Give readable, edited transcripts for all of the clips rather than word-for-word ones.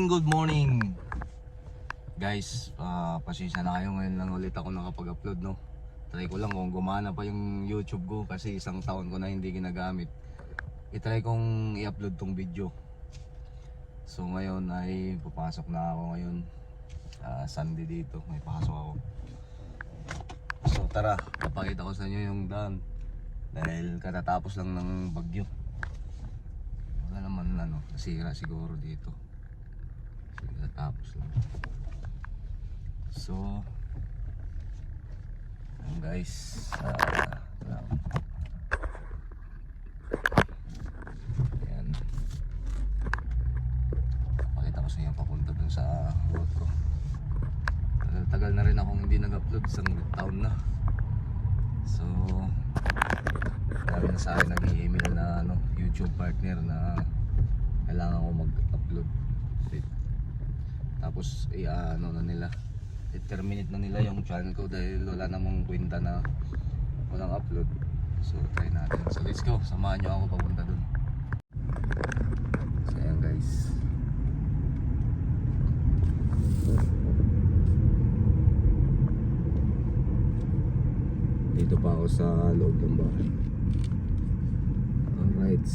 good morning guys. Pasensya na kayo, ngayon lang ulit ako nakapag-upload, no. Try ko lang kung gumana pa yung YouTube ko kasi isang taon ko na hindi ginagamit. I-try kong i-upload tong video. So ngayon ay papasok na ako ngayon. Sunday dito, may pasok ako. So tara, papakita ko sa inyo yung daan. Dahil katatapos lang ng bagyo. Wala naman nasira siguro dito. Katatapos lang. So guys, ayan. Pakita ko sa inyo papunta dun sa road ko. Tagal na rin akong hindi nag-upload, isang taon na. So dami na sa akin nag-email na YouTube partner na kailangan ko mag-upload. Tapos na nila, i-terminate na nila yung channel ko dahil wala namang kwenta na walang upload. So try natin. So let's go, samahan nyo ako papunta dun. So ayan guys, dito pa ako sa loob ng bahay. Alright.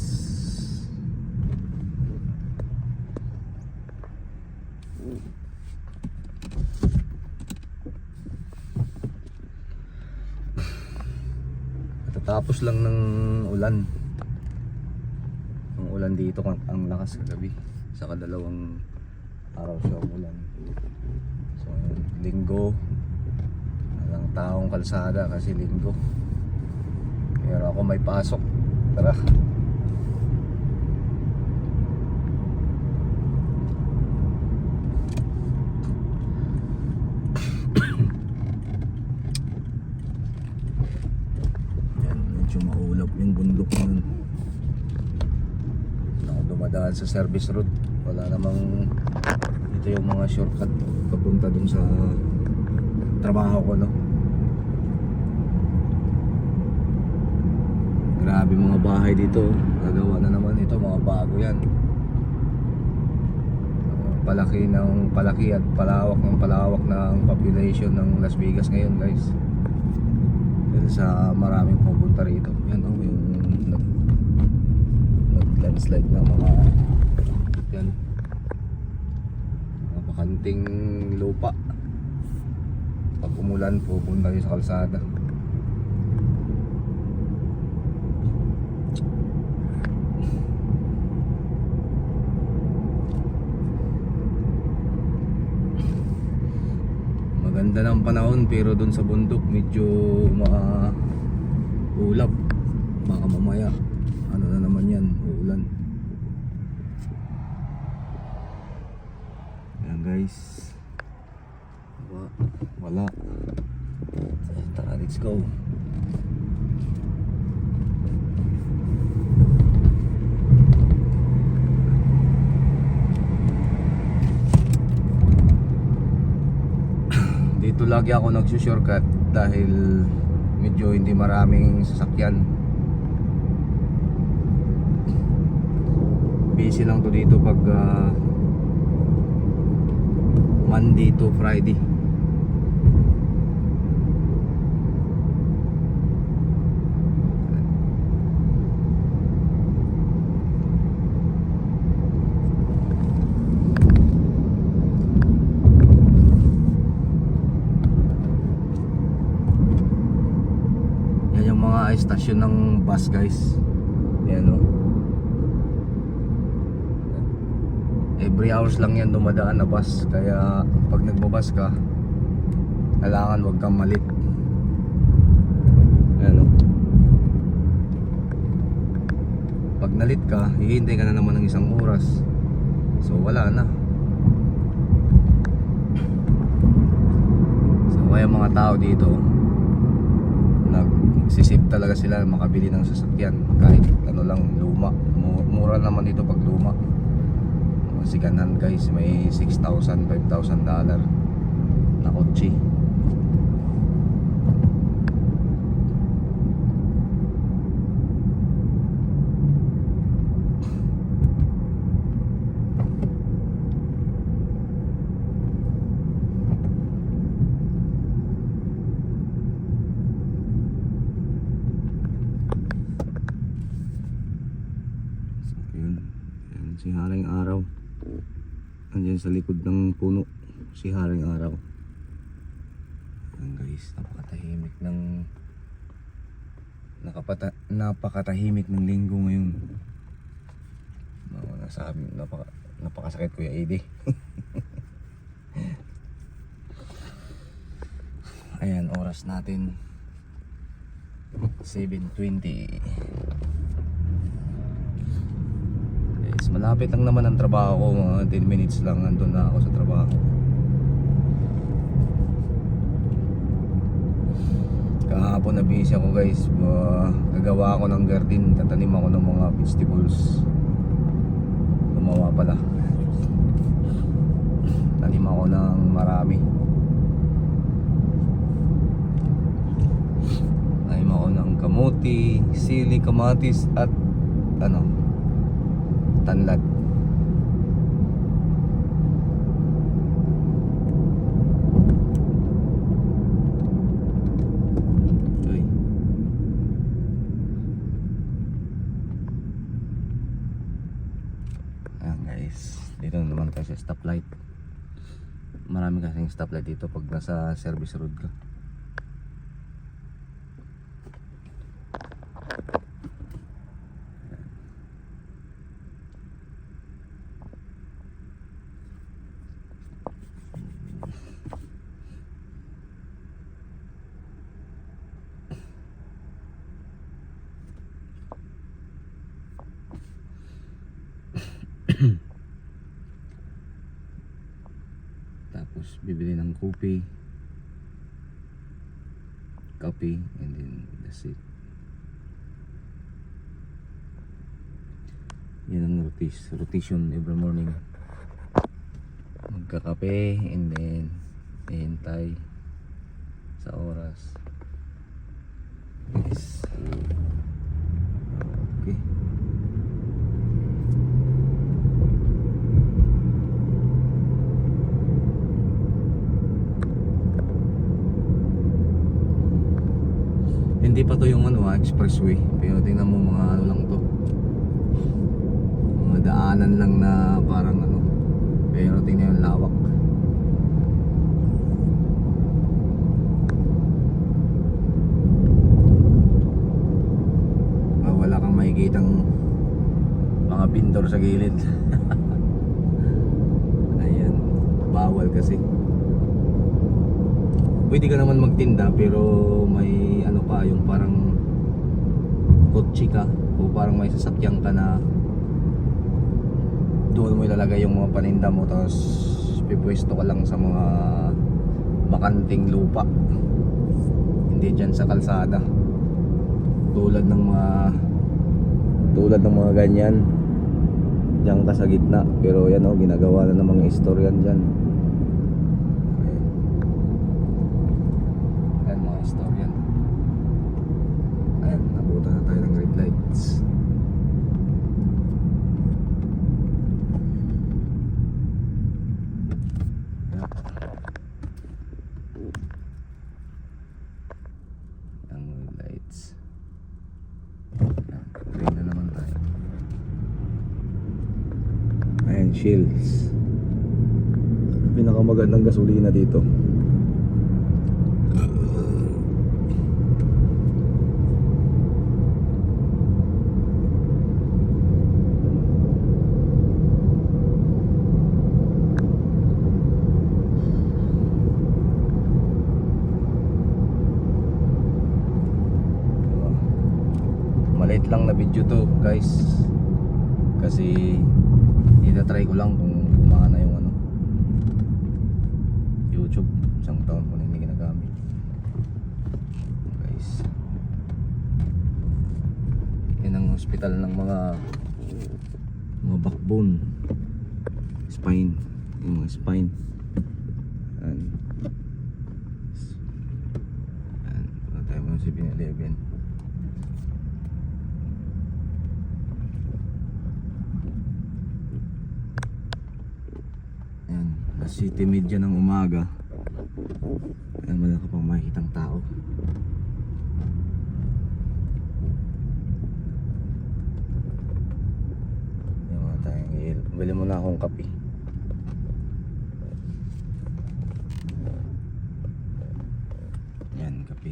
Tapos lang ng ulan. Ang ulan dito ang lakas kagabi. Saka dalawang araw siya ulan. So linggo, walang taong kalsada kasi linggo. Pero ako may pasok. Tara. Maulap yung bundok nun. Ako dumadaan sa service road. Wala namang, ito yung mga shortcut papunta dun sa trabaho ko, no. Grabe mga bahay dito. Gagawa na naman ito, mga bago yan. Palaki at palawak ng population ng Las Vegas ngayon, guys. Sa maraming pupunta rito. Yan yung nag-landslide ng mga yan, mga bakanting lupa. Pag umulan pupunta rin sa kalsada. Maganda ng panahon pero dun sa bundok medyo ulap. Baka mamaya na naman yan, uulan. Ayan guys, wala. Tara, let's go. Dito lagi ako nagsushortcut dahil medyo hindi maraming sasakyan. Busy lang to dito pag Monday to Friday. Stasyon ng bus guys. Ayan o. Every hours lang yan dumadaan na bus. Kaya pag nagbabas ka, kailangan wag kang malit. Ayan o. Pag nalit ka, hihintay ka na naman ng isang oras. So wala na. So kaya mga tao dito nagsisip talaga sila makabili ng sasakyan kahit lang luma. Mura naman dito pag luma. Siganan guys, may $6,000, $5,000 na kotse. si Haring Araw. Andyan sa likod ng puno si Haring Araw. Ayan guys, napakatahimik ng linggo ngayon. Nasabi, napakasakit Kuya Eddie. Ayan, oras natin 7:20. Guys, malapit lang naman ang trabaho ko, mga 10 minutes lang andun na ako sa trabaho. Kahapon na busy ako guys, gagawa ako ng garden, tatanim ako ng mga vegetables. Gumawa pala, tanim ako ng marami. Tanim ako ng kamuti, sili, kamatis at tanlad. Dito naman tayo sa stoplight. Marami kasing stoplight dito pag nasa service road ka. Tapos bibili ng coffee, and then that's it. Yan ang rotation every morning. Magkakape and then hihintay sa oras. Yes. Okay. Hindi pa to yung expressway, pero tingnan mo mga lang to, mga daanan lang na parang pero tingnan yung lawak. Wala kang makikitang mga pintor sa gilid. Ayan, bawal kasi. Pwede ka naman magtinda pero may yung parang kotse ka o parang may sasakyan ka na doon mo ilalagay yung mga paninda mo, tapos pipwesto ka lang sa mga bakanting lupa, hindi dyan sa kalsada tulad ng mga ganyan dyan ka sa gitna. Pero yan ginagawa na ng mga istoryan dyan. Shills, pinakamagandang gasolina dito. Maliit lang na video to guys, kasi try ko lang kung gumana yung YouTube. Isang taon ko na hindi ginagamit guys. Yan ang hospital ng mga backbone, spine, yung mga spine. Ayan, wala tayo mga 7-Eleven. City media ng umaga. Ayan, wala ka pang makikitang tao. Yung mga tayong Bili mo na akong kape. Yan, kape.